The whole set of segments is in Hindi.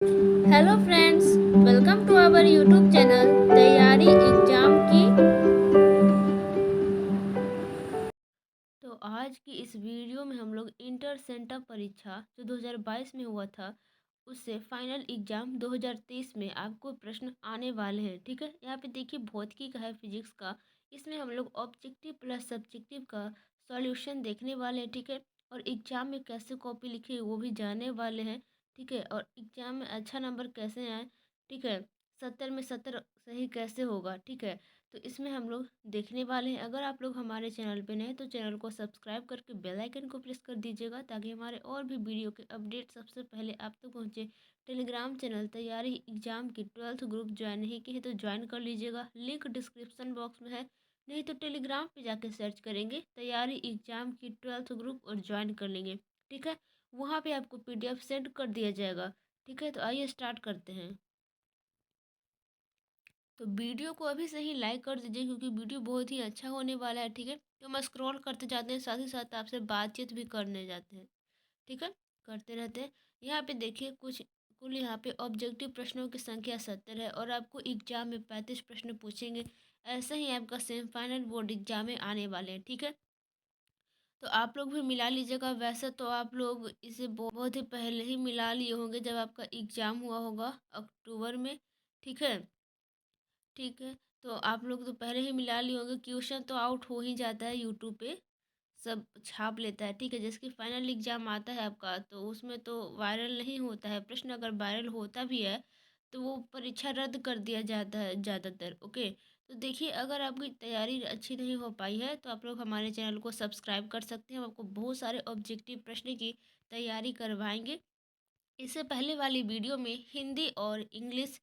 Hello friends, welcome to our YouTube channel तैयारी एग्जाम की। तो आज की इस वीडियो में हम लोग इंटर सेंटा परीक्षा जो 2022 में हुआ था उससे फाइनल एग्जाम 2023 में आपको प्रश्न आने वाले हैं। ठीक है, यहाँ पे देखिए भौतिकी का है, फिजिक्स का। इसमें हम लोग ऑब्जेक्टिव प्लस सब्जेक्टिव का सॉल्यूशन देखने वाले हैं। ठीक है, और एग्जाम में कैसे कॉपी लिखे वो भी जानने वाले हैं। ठीक है, और एग्जाम में अच्छा नंबर कैसे आए। ठीक है, 70 में 70 सही कैसे होगा। ठीक है, तो इसमें हम लोग देखने वाले हैं। अगर आप लोग हमारे चैनल पे नए हैं तो चैनल को सब्सक्राइब करके बेल आइकन को प्रेस कर दीजिएगा ताकि हमारे और भी वीडियो के अपडेट सबसे पहले आप तक पहुंचे। टेलीग्राम चैनल तैयारी एग्जाम की 12th ग्रुप ज्वाइन नहीं किए तो ज्वाइन कर लीजिएगा, लिंक डिस्क्रिप्शन बॉक्स में है। नहीं तो टेलीग्राम पे जाके सर्च करेंगे तैयारी एग्जाम की 12th ग्रुप और ज्वाइन कर लेंगे। ठीक है, वहाँ पे आपको PDF सेंड कर दिया जाएगा। ठीक है, तो आइए स्टार्ट करते हैं। तो वीडियो को अभी से ही लाइक कर दीजिए क्योंकि वीडियो बहुत ही अच्छा होने वाला है। ठीक है, तो हम स्क्रॉल करते जाते हैं, साथ ही साथ आपसे बातचीत भी करने जाते हैं। ठीक है, करते रहते हैं। यहाँ पे देखिए कुछ कुल यहाँ पे ऑब्जेक्टिव प्रश्नों की संख्या 70 है और आपको एग्जाम में 35 प्रश्न पूछेंगे। ऐसे ही आपका सेमीफाइनल बोर्ड एग्जाम में आने वाले हैं। ठीक है, तो आप लोग भी मिला लीजिएगा। वैसे तो आप लोग इसे बहुत ही पहले ही मिला लिए होंगे जब आपका एग्जाम हुआ होगा अक्टूबर में। ठीक है, ठीक है, तो आप लोग तो पहले ही मिला लिए होंगे। क्वेश्चन तो आउट हो ही जाता है, यूट्यूब पे सब छाप लेता है। ठीक है, जिसकी फाइनल एग्जाम आता है आपका तो उसमें तो वायरल नहीं होता है प्रश्न। अगर वायरल होता भी है तो वो परीक्षा रद्द कर दिया जाता है ज़्यादातर। ओके, तो देखिए अगर आपकी तैयारी अच्छी नहीं हो पाई है तो आप लोग हमारे चैनल को सब्सक्राइब कर सकते हैं। हम आपको बहुत सारे ऑब्जेक्टिव प्रश्न की तैयारी करवाएंगे। इससे पहले वाली वीडियो में हिंदी और इंग्लिश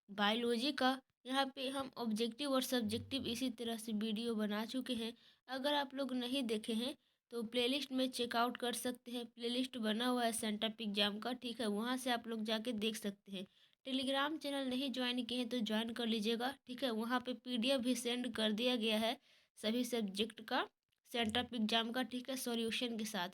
बायोलॉजी का यहाँ पे हम ऑब्जेक्टिव और सब्जेक्टिव इसी तरह से वीडियो बना चुके हैं। अगर आप लोग नहीं देखे हैं तो प्लेलिस्ट में चेकआउट कर सकते हैं। प्लेलिस्ट बना हुआ है सेंटअप एग्जाम का। ठीक है, वहाँ से आप लोग जाके देख सकते हैं। टेलीग्राम चैनल नहीं ज्वाइन किए हैं तो ज्वाइन कर लीजिएगा। ठीक है, वहाँ पे PDF भी सेंड कर दिया गया है सभी सब्जेक्ट का, सेंटअप एग्जाम का। ठीक है, सॉल्यूशन के साथ।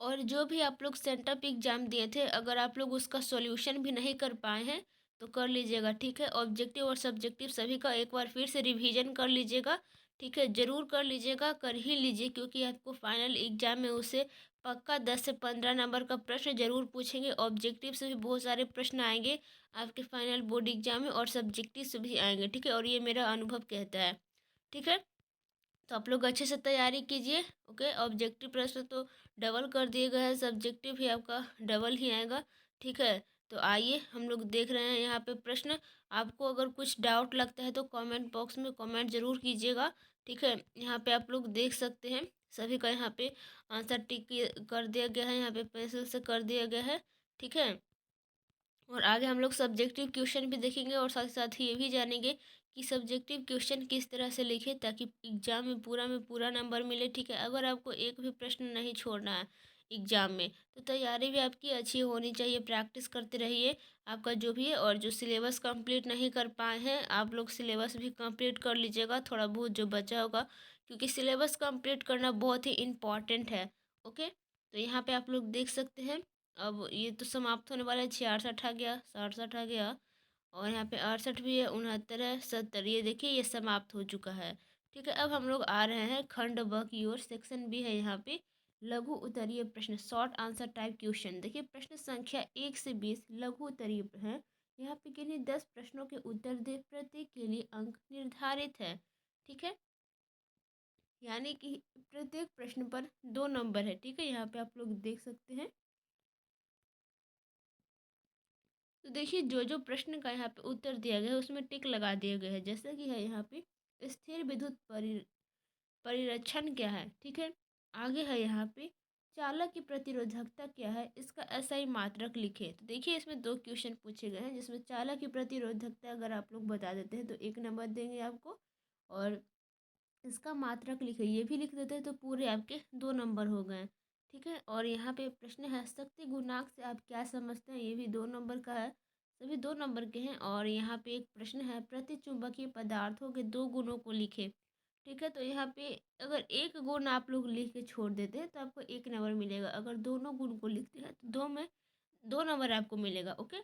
और जो भी आप लोग सेंटअप एग्जाम दिए थे अगर आप लोग उसका सॉल्यूशन भी नहीं कर पाए हैं तो कर लीजिएगा। ठीक है, ऑब्जेक्टिव और सब्जेक्टिव सभी का एक बार फिर से रिवीजन कर लीजिएगा। ठीक है, ज़रूर कर लीजिएगा, कर ही लीजिए क्योंकि आपको फाइनल एग्जाम में उससे पक्का 10 से 15 नंबर का प्रश्न जरूर पूछेंगे। ऑब्जेक्टिव से भी बहुत सारे प्रश्न आएंगे आपके फाइनल बोर्ड एग्जाम में और सब्जेक्टिव से भी आएंगे। ठीक है, और ये मेरा अनुभव कहता है। ठीक है, तो आप लोग अच्छे से तैयारी कीजिए। ओके, ऑब्जेक्टिव प्रश्न तो डबल कर दिए गए हैं, सब्जेक्टिव भी आपका डबल ही आएगा। ठीक है, तो आइए हम लोग देख रहे हैं यहाँ पे प्रश्न। आपको अगर कुछ डाउट लगता है तो कमेंट बॉक्स में कमेंट जरूर कीजिएगा। ठीक है, यहाँ पे आप लोग देख सकते हैं सभी का यहाँ पे आंसर टिक कर दिया गया है, यहाँ पे पेंसिल से कर दिया गया है। ठीक है, और आगे हम लोग सब्जेक्टिव क्वेश्चन भी देखेंगे और साथ ही साथ ही ये भी जानेंगे कि सब्जेक्टिव क्वेश्चन किस तरह से लिखे ताकि एग्जाम में पूरा नंबर मिले। ठीक है, अगर आपको एक भी प्रश्न नहीं छोड़ना है एग्जाम में तो तैयारी भी आपकी अच्छी होनी चाहिए। प्रैक्टिस करते रहिए आपका जो भी है। और जो सिलेबस कंप्लीट नहीं कर पाए हैं आप लोग सिलेबस भी कंप्लीट कर लीजिएगा, थोड़ा बहुत जो बचा होगा, क्योंकि सिलेबस कंप्लीट करना बहुत ही इम्पॉर्टेंट है। ओके, तो यहाँ पे आप लोग देख सकते हैं अब ये तो समाप्त होने वाला है। 66 आ गया, 67 आ गया, और यहाँ पे 68 भी है, 69 है, 70। ये देखिए ये समाप्त हो चुका है। ठीक है, अब हम लोग आ रहे हैं खंड ब की ओर। सेक्शन B है यहाँ पे लघु उत्तरीय प्रश्न, शॉर्ट आंसर टाइप क्वेश्चन। देखिए प्रश्न संख्या 1 से 20 लघु उत्तरीय है। यहाँ पे किन्हीं 10 प्रश्नों के उत्तर दे, प्रत्येक के लिए अंक निर्धारित है। ठीक है, यानी कि प्रत्येक प्रश्न पर 2 नंबर है। ठीक है, यहाँ पे आप लोग देख सकते हैं। तो देखिए जो जो प्रश्न का यहाँ पे उत्तर दिया गया है उसमें टिक लगा दिया गया है। जैसे कि है यहाँ पे स्थिर विद्युत परिरक्षण क्या है। ठीक है, आगे है यहाँ पे चालक की प्रतिरोधकता क्या है, इसका SI मात्रक लिखे। तो देखिए इसमें 2 क्वेश्चन पूछे गए हैं जिसमें चालक की प्रतिरोधकता अगर आप लोग बता देते हैं तो 1 नंबर देंगे आपको, और इसका मात्रक लिखे ये भी लिख देते हैं तो पूरे आपके 2 नंबर हो गए। ठीक है, और यहाँ पे प्रश्न है शक्ति गुणांक से आप क्या समझते हैं, ये भी 2 नंबर का है, सभी 2 नंबर के हैं। और यहाँ पे एक प्रश्न है प्रतिचुंबकीय पदार्थों के 2 गुणों को लिखे। ठीक है, तो यहाँ पे अगर एक गुण आप लोग लिख के छोड़ देते हैं तो आपको 1 नंबर मिलेगा। अगर दोनों गुण को लिखते हैं तो 2 नंबर आपको मिलेगा। ओके।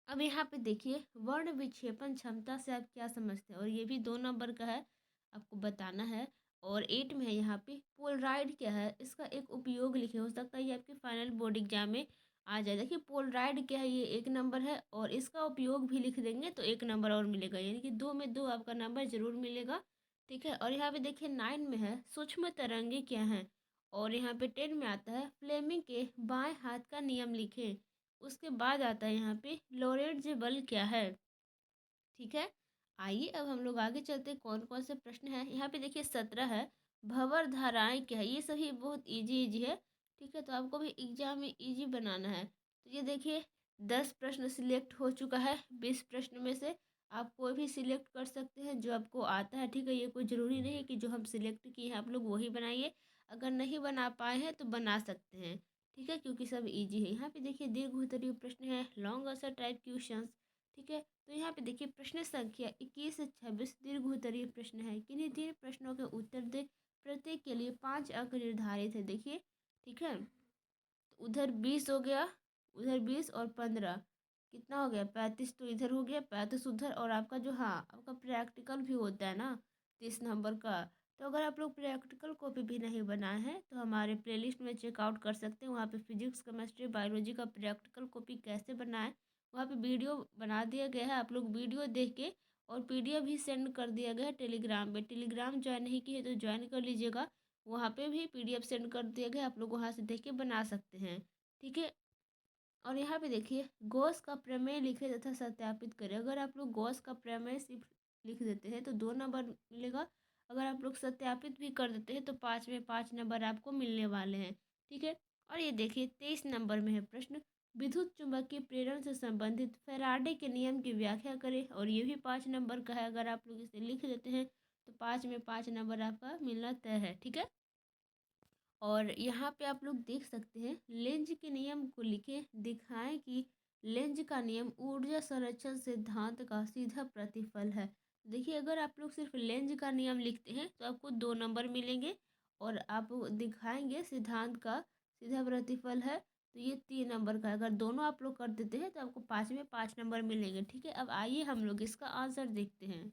अब यहाँ पे देखिए वर्ण विक्षेपण क्षमता से आप क्या समझते हैं, और ये भी 2 नंबर का है, आपको बताना है। और 8 में है यहाँ पे पोलराइड क्या है, इसका एक उपयोग लिखे, हो सकता है ये आपके फाइनल बोर्ड एग्जाम में आ जाए। देखिए पोलराइड क्या है, ये 1 नंबर है, और इसका उपयोग भी लिख देंगे तो 1 नंबर और मिलेगा, यानी कि 2 में 2 आपका नंबर जरूर मिलेगा। ठीक है। और यहाँ पे देखिए 9 में है सूक्ष्म तरंगे क्या है, और यहाँ पे 10 में आता है फ्लेमिंग के बाएं हाथ का नियम लिखें। उसके बाद आता है यहाँ पे लोरेंट्ज़ बल क्या है। ठीक है। आइए अब हम लोग आगे चलते हैं, कौन कौन से प्रश्न हैं। यहाँ पे देखिए 17 है भंवर धाराएं क्या है, ये सभी बहुत इजी इजी है। ठीक है, तो आपको भी एग्जाम में इजी बनाना है। तो ये देखिए 10 प्रश्न सिलेक्ट हो चुका है 20 प्रश्न में से। आप कोई भी सिलेक्ट कर सकते हैं जो आपको आता है। ठीक है, ये कोई ज़रूरी नहीं है कि जो हम सिलेक्ट किए हैं आप लोग वही बनाइए। अगर नहीं बना पाए हैं तो बना सकते हैं। ठीक है, क्योंकि सब इजी है। यहाँ पे देखिए दीर्घ उत्तरीय प्रश्न है, लॉन्ग आंसर टाइप क्वेश्चंस। ठीक है, तो यहाँ पे देखिए प्रश्न संख्या 21 से 26 दीर्घ उत्तरीय प्रश्न है। किन्हीं तीन प्रश्नों के उत्तर दे, प्रत्येक के लिए 5 अंक निर्धारित है। देखिए ठीक है, तो उधर 20 हो गया, उधर 20 और 15 कितना हो गया 35, तो इधर हो गया 35 उधर। और आपका जो, हाँ, आपका प्रैक्टिकल भी होता है ना 30 नंबर का। तो अगर आप लोग प्रैक्टिकल कॉपी भी नहीं बनाए हैं तो हमारे प्लेलिस्ट में चेकआउट कर सकते हैं। वहाँ पे फिजिक्स केमिस्ट्री बायोलॉजी का प्रैक्टिकल कॉपी कैसे बनाएं, वहाँ पे वीडियो बना दिया गया है। आप लोग वीडियो देख के, और पीडीएफ भी सेंड कर दिया गया है टेलीग्राम पे। टेलीग्राम ज्वाइन नहीं किए तो ज्वाइन कर लीजिएगा, वहाँ पे भी पीडीएफ सेंड कर दिया गया, आप लोग वहाँ से देख के बना सकते हैं। ठीक है। और यहाँ पे देखिए गॉस का प्रमेय लिखे तथा सत्यापित करें। अगर आप लोग गॉस का प्रमेय सिर्फ लिख देते हैं तो 2 नंबर मिलेगा। अगर आप लोग सत्यापित भी कर देते हैं तो 5 में 5 नंबर आपको मिलने वाले हैं। ठीक है। और ये देखिए 23 नंबर में है प्रश्न, विद्युत चुम्बकीय प्रेरण से संबंधित फैराडे के नियम की व्याख्या करें। और ये भी 5 नंबर का है। अगर आप लोग इसे लिख देते हैं तो 5 में 5 नंबर आपका मिलना तय है। ठीक है। और यहाँ पे आप लोग देख सकते हैं लेंज के नियम को लिखें, दिखाएं कि लेंज का नियम ऊर्जा संरक्षण सिद्धांत का सीधा प्रतिफल है। देखिए अगर आप लोग सिर्फ लेंज का नियम लिखते हैं तो आपको 2 नंबर मिलेंगे, और आप दिखाएंगे सिद्धांत का सीधा प्रतिफल है तो ये 3 नंबर का है। अगर दोनों आप लोग कर देते हैं तो आपको 5 में 5 नंबर मिलेंगे। ठीक है, अब आइए हम लोग इसका आंसर देखते हैं।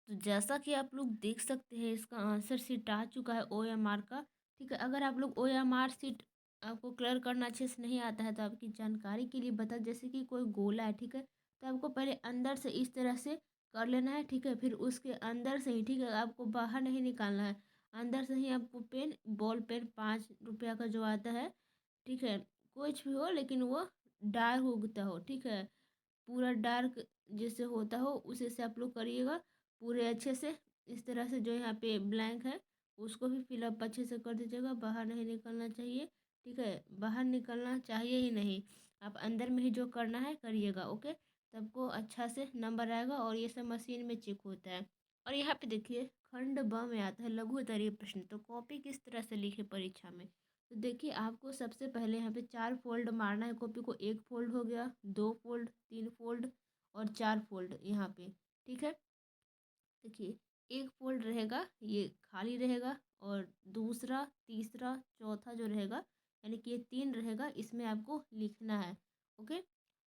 तो जैसा कि आप लोग देख सकते हैं इसका आंसर शीट आ चुका है ओएमआर का। ठीक है, अगर आप लोग ओएमआर शीट आपको क्लियर करना अच्छे से नहीं आता है तो आपकी जानकारी के लिए बता, जैसे कि कोई गोला है। ठीक है, तो आपको पहले अंदर से इस तरह से कर लेना है। ठीक है, फिर उसके अंदर से ही, ठीक है, आपको बाहर नहीं निकालना है, अंदर से ही आपको पेन, बॉल पेन 5 रुपया का जो आता है, ठीक है, कुछ भी हो लेकिन वो डार्क उगता हो। ठीक है, पूरा डार्क जैसे होता हो उसे से आप लोग करिएगा पूरे अच्छे से। इस तरह से जो यहाँ पे ब्लैंक है उसको भी फिलअप अच्छे से कर दीजिएगा, बाहर नहीं निकलना चाहिए। ठीक है, बाहर निकलना चाहिए ही नहीं, आप अंदर में ही जो करना है करिएगा। ओके, सबको अच्छा से नंबर आएगा, और ये सब मशीन में चेक होता है। और यहाँ पे देखिए खंड ब में आता है लघु उत्तरीय प्रश्न, तो कॉपी किस तरह से लिखे परीक्षा में। तो देखिए आपको सबसे पहले यहाँ पे 4 फोल्ड मारना है कॉपी को। 1 फोल्ड हो गया, 2 फोल्ड, 3 फोल्ड और 4 फोल्ड यहाँ पे। ठीक है, देखिए एक फोल्ड रहेगा ये खाली रहेगा, और दूसरा तीसरा चौथा जो रहेगा, यानी कि ये 3 रहेगा, इसमें आपको लिखना है। ओके,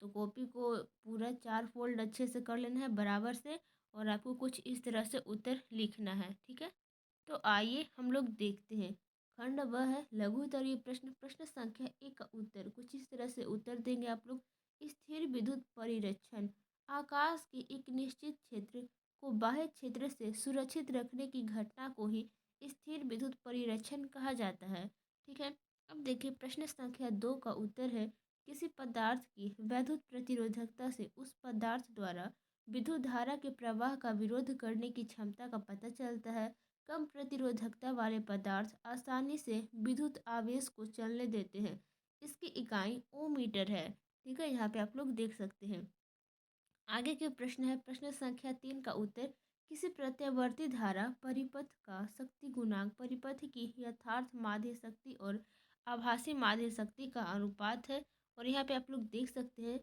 तो कॉपी को पूरा 4 फोल्ड अच्छे से कर लेना है बराबर से, और आपको कुछ इस तरह से उत्तर लिखना है। ठीक है, तो आइए हम लोग देखते हैं। खंड वह है लघु उत्तरीय प्रश्न, प्रश्न संख्या 1 का उत्तर कुछ इस तरह से उत्तर देंगे आप लोग। स्थिर विद्युत परिरक्षण आकाश के एक निश्चित क्षेत्र को बाह्य क्षेत्र से सुरक्षित रखने की घटना को ही स्थिर विद्युत परिरक्षण कहा जाता है। ठीक है, अब देखिए प्रश्न संख्या 2 का उत्तर है, किसी पदार्थ की वैद्युत प्रतिरोधकता से उस पदार्थ द्वारा विद्युत धारा के प्रवाह का विरोध करने की क्षमता का पता चलता है। कम प्रतिरोधकता वाले पदार्थ आसानी से विद्युत आवेश को चलने देते हैं। इसकी इकाई ओम मीटर है। ठीक है, यहाँ पे आप लोग देख सकते हैं। आगे के प्रश्न है प्रश्न संख्या 3 का उत्तर, किसी प्रत्यावर्ती धारा परिपथ का शक्ति गुणांक परिपथ की यथार्थ माध्य शक्ति और आभासी माध्य शक्ति का अनुपात है। और यहाँ पे आप लोग देख सकते हैं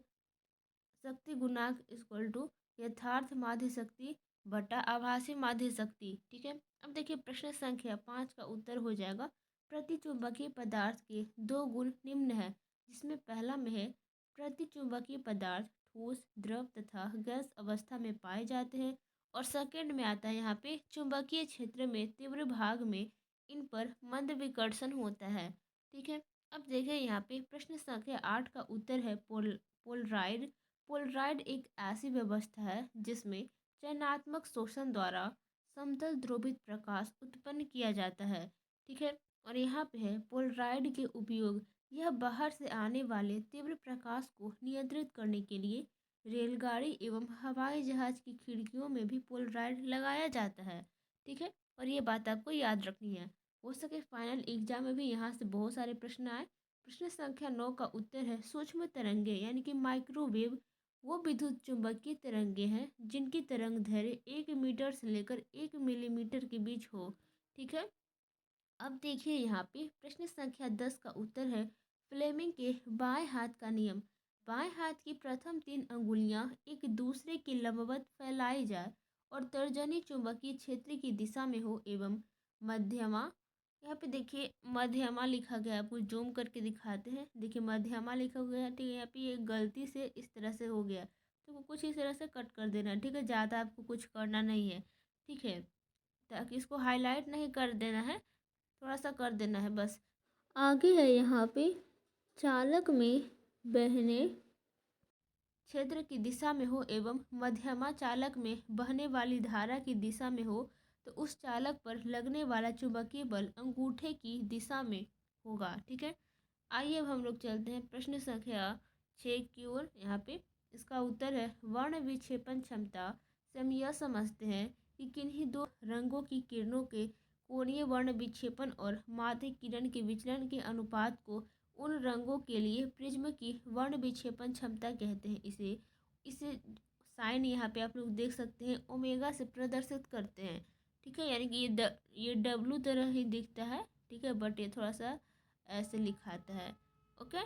शक्ति गुणांक इक्वल टू यथार्थ माध्य शक्ति बटा आभासी माध्य शक्ति। ठीक है, अब देखिए प्रश्न संख्या 5 का उत्तर हो जाएगा, प्रतिचुंबकीय पदार्थ के 2 गुण निम्न है। जिसमें पहला में है प्रतिचुंबकीय पदार्थ ठोस, द्रव तथा गैस अवस्था में पाए जाते हैं। और सेकंड में आता है यहाँ पे चुंबकीय क्षेत्र में तीव्र भाग में इन पर मंद विकर्षण होता है। ठीक है। अब देखिए यहाँ पे प्रश्न संख्या 8 का उत्तर है पोलराइड। पोलराइड एक ऐसी व्यवस्था है जिसमें चयनात्मक शोषण द्वारा समतल ध्रुवित प्रकाश उत्पन्न किया जाता है। ठीक है। और यहाँ पे है पोलराइड के उपयोग, यह बाहर से आने वाले तीव्र प्रकाश को नियंत्रित करने के लिए रेलगाड़ी एवं हवाई जहाज की खिड़कियों में भी पोलराइड लगाया जाता है। ठीक है। और ये बात आपको याद रखनी है। हो सके फाइनल एग्जाम में भी यहाँ से बहुत सारे प्रश्न आए। प्रश्न संख्या 9 का उत्तर है सूक्ष्म तरंगे यानी कि माइक्रोवेव वो विद्युत चुंबकीय तरंगे हैं जिनकी तरंग दैर्घ्य 1 मीटर से लेकर 1 मिलीमीटर के बीच हो। ठीक है। अब देखिए यहाँ पे प्रश्न संख्या 10 का उत्तर है फ्लेमिंग के बाएं हाथ का नियम। बाएं हाथ की प्रथम 3 अंगुलियां एक दूसरे के लंबवत फैलाई जाए और तर्जनी चुंबकीय क्षेत्र की दिशा में हो एवं मध्यमा, यहाँ पे देखिए मध्यमा लिखा गया है, आपको जूम करके दिखाते हैं। देखिए मध्यमा लिखा गया है, ठीक है। यहाँ पे ये गलती से इस तरह से हो गया तो कुछ इस तरह से कट कर देना है। ठीक है। ज़्यादा आपको कुछ करना नहीं है। ठीक है। ताकि इसको हाईलाइट नहीं कर देना है, थोड़ा सा कर देना है बस। आगे है यहाँ पे चालक में बहने क्षेत्र की दिशा में हो एवं मध्यमा चालक में बहने वाली धारा की दिशा में हो तो उस चालक पर लगने वाला चुंबकीय बल अंगूठे की दिशा में होगा। ठीक है। आइए अब हम लोग चलते हैं प्रश्न संख्या 6 की ओर। यहाँ पे इसका उत्तर है वर्ण विक्षेपण क्षमता से हम यह समझते हैं कि किन्हीं दो रंगों की किरणों के कोणीय वर्ण विक्षेपण और माध्य किरण के विचलन के अनुपात को उन रंगों के लिए प्रिज्म की वर्ण विक्षेपण क्षमता कहते हैं। इसे इसे साइन यहाँ पे आप लोग देख सकते हैं ओमेगा से प्रदर्शित करते हैं। ठीक है। यानी कि ये डब्लू तरह ही दिखता है। ठीक है। बट ये थोड़ा सा ऐसे लिखाता है। ओके।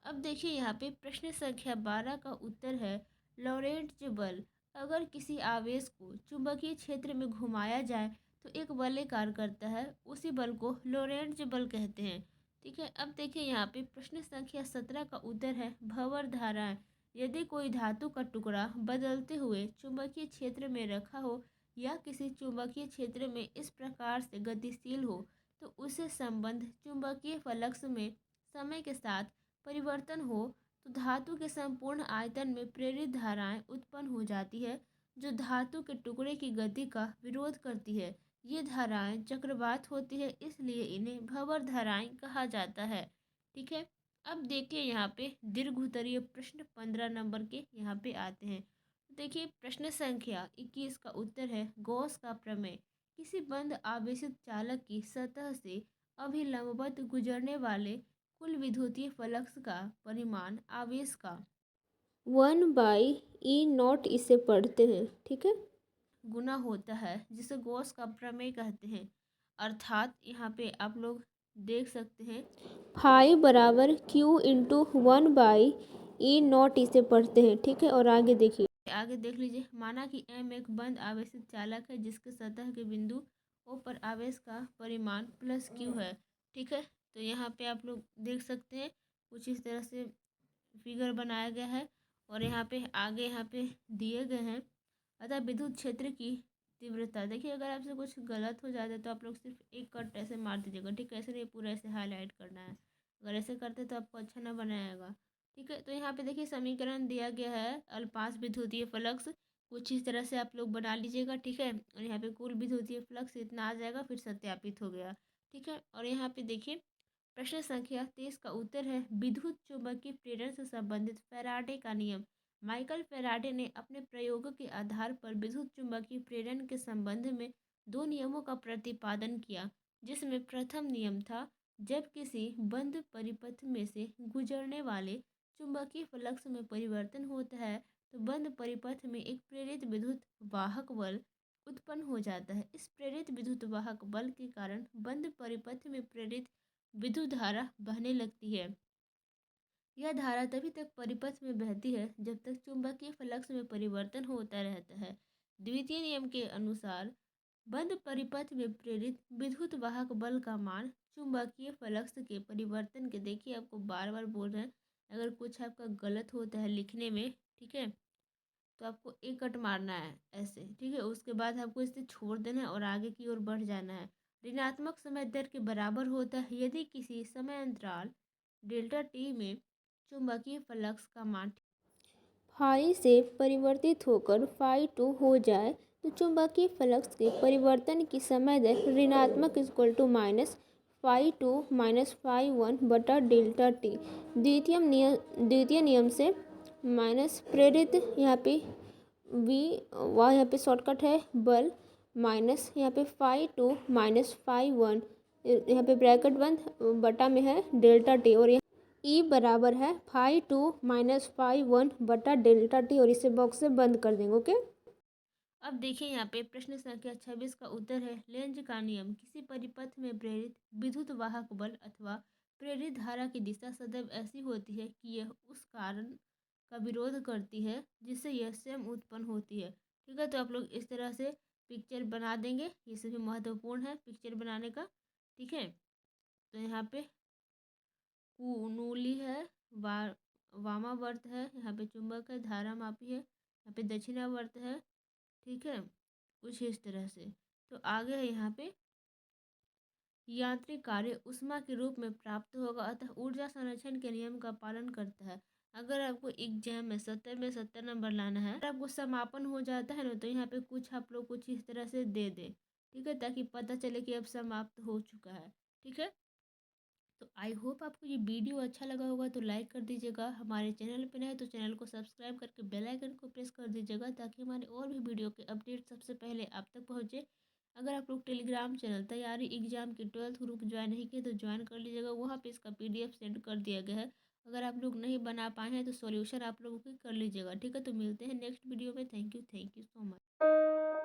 अब देखिए यहाँ पे प्रश्न संख्या 12 का उत्तर है लॉरेंट्ज बल। अगर किसी आवेश को चुंबकीय क्षेत्र में घुमाया जाए तो एक वलय कार्य करता है, उसी बल को लॉरेंट्ज बल कहते हैं। ठीक है। अब देखिए यहाँ पे प्रश्न संख्या 17 का उत्तर है भंवर धाराएं। यदि कोई धातु का टुकड़ा बदलते हुए चुंबकीय क्षेत्र में रखा हो या किसी चुंबकीय क्षेत्र में इस प्रकार से गतिशील हो तो उसे संबंध चुंबकीय फ्लक्स में समय के साथ परिवर्तन हो तो धातु के संपूर्ण आयतन में प्रेरित धाराएं उत्पन्न हो जाती है जो धातु के टुकड़े की गति का विरोध करती है। ये धाराएं चक्रवात होती है, इसलिए इन्हें भंवर धाराएं कहा जाता है। ठीक है। अब देखिए यहाँ पे दीर्घ-उत्तरीय प्रश्न 15 नंबर के यहाँ पे आते हैं। देखिए प्रश्न संख्या 21 का उत्तर है गॉस का प्रमेय। किसी बंद आवेशित चालक की सतह से अभिलंबवत गुजरने वाले कुल विद्युतीय फ्लक्स का परिमाण आवेश का 1/E0 इसे पढ़ते हैं। ठीक है। गुना होता है जिसे गॉस का प्रमेय कहते हैं। अर्थात यहाँ पे आप लोग देख सकते हैं फाई बराबर Q/1/E0 इसे पढ़ते हैं। ठीक है। और आगे देखिए, आगे देख लीजिए। माना कि M एक बंद आवेशित चालक है जिसके सतह के बिंदु O पर आवेश का परिमाण +Q है। ठीक है। तो यहाँ पे आप लोग देख सकते हैं कुछ इस तरह से फिगर बनाया गया है और यहाँ पे आगे यहाँ पे दिए गए हैं। अतः विद्युत क्षेत्र की तीव्रता देखिए, अगर आपसे कुछ गलत हो जाता है तो आप लोग सिर्फ एक कट ऐसे मार दीजिएगा। ठीक है। ऐसे नहीं पूरा ऐसे हाईलाइट करना है, अगर ऐसे करते तो आपको अच्छा ना बनाएगा। ठीक है। तो यहाँ पे देखिए समीकरण दिया गया है अल्पास विद्युतीय फ्लक्स कुछ इस तरह से आप लोग बना लीजिएगा। ठीक है। और यहाँ पे कुल विद्युतीय फ्लक्स इतना आ जाएगा, फिर सत्यापित हो गया। ठीक है। और यहाँ पे देखिए प्रश्न संख्या 23 का उत्तर है विद्युत चुंबकीय प्रेरण से संबंधित फैराडे का नियम। माइकल फैराडे ने अपने प्रयोगों के आधार पर विद्युत चुंबकीय प्रेरण के संबंध में दो नियमों का प्रतिपादन किया, जिसमें प्रथम नियम था जब किसी बंद परिपथ में से गुजरने वाले चुंबकीय फ्लक्स में परिवर्तन होता है तो बंद परिपथ में एक प्रेरित विद्युत वाहक बल उत्पन्न हो जाता है। इस प्रेरित विद्युत वाहक बल के कारण बंद परिपथ में प्रेरित विद्युत धारा बहने लगती है। यह धारा तभी तक परिपथ में बहती है जब तक चुंबकीय फ्लक्स में परिवर्तन होता रहता है। द्वितीय नियम के अनुसार बंद परिपथ में प्रेरित विद्युत वाहक बल का मान चुंबकीय फ्लक्स के परिवर्तन के, देखिए आपको बार बार बोल रहे हैं, अगर कुछ आपका गलत होता है लिखने में, ठीक है, तो आपको एक कट मारना है ऐसे, ठीक है। उसके बाद आपको इसे छोड़ देना है और आगे की ओर बढ़ जाना है। ऋणात्मक समय दर के बराबर होता है यदि किसी समय अंतराल डेल्टा टी में चुंबकीय फ्लक्स का मान फाई से परिवर्तित होकर फाई टू हो जाए तो चुंबकीय फ्लक्स के परिवर्तन की समय दर ऋणात्मक equal to minus phi two minus phi one बटा डेल्टा टी। द्वितीय नियम से माइनस प्रेरित यहाँ पे वी, वह यहाँ पे शॉर्टकट है बल, माइनस यहाँ पे phi two minus phi one, यहाँ पे ब्रैकेट बंद, बटा में है डेल्टा टी, और यहाँ ई बराबर है phi two minus phi one बटा डेल्टा टी, और इसे बॉक्स से बंद कर देंगे। ओके, अब देखिए यहाँ पे प्रश्न संख्या 26 का उत्तर है लेंज का नियम। किसी परिपथ में प्रेरित विद्युत वाहक बल अथवा प्रेरित धारा की दिशा सदैव ऐसी होती है कि यह उस कारण का विरोध करती है जिससे यह स्वयं उत्पन्न होती है। ठीक है, तो आप लोग इस तरह से पिक्चर बना देंगे, ये सभी महत्वपूर्ण है पिक्चर बनाने का। ठीक है, तो यहाँ पे कुनूली है, वामावर्त है, यहाँ पे चुंबक है, धारा मापी है, यहाँ पे दक्षिणावर्त है। ठीक है, कुछ इस तरह से। तो आगे है यहाँ पे यांत्रिक कार्य ऊष्मा के रूप में प्राप्त होगा अतः ऊर्जा संरक्षण के नियम का पालन करता है। अगर आपको एग्जाम में 70 नंबर लाना है, अगर आपको समापन हो जाता है ना, तो यहाँ पे कुछ आप लोग कुछ इस तरह से दे दे, ठीक है, ताकि पता चले कि अब समाप्त हो चुका है। ठीक है, तो आई होप आपको ये वीडियो अच्छा लगा होगा, तो लाइक कर दीजिएगा। हमारे चैनल पे नए तो चैनल को सब्सक्राइब करके बेल आइकन को प्रेस कर दीजिएगा ताकि हमारे और भी वीडियो के अपडेट सबसे पहले आप तक पहुँचे। अगर आप लोग टेलीग्राम चैनल तैयारी एग्जाम के 12th ग्रुप ज्वाइन नहीं किए तो ज्वाइन कर लीजिएगा, वहाँ पे इसका PDF सेंड कर दिया गया है। अगर आप लोग नहीं बना पाए हैं तो सॉल्यूशन आप लोगों की कर लीजिएगा। ठीक है, तो मिलते हैं नेक्स्ट वीडियो में। Thank you so much.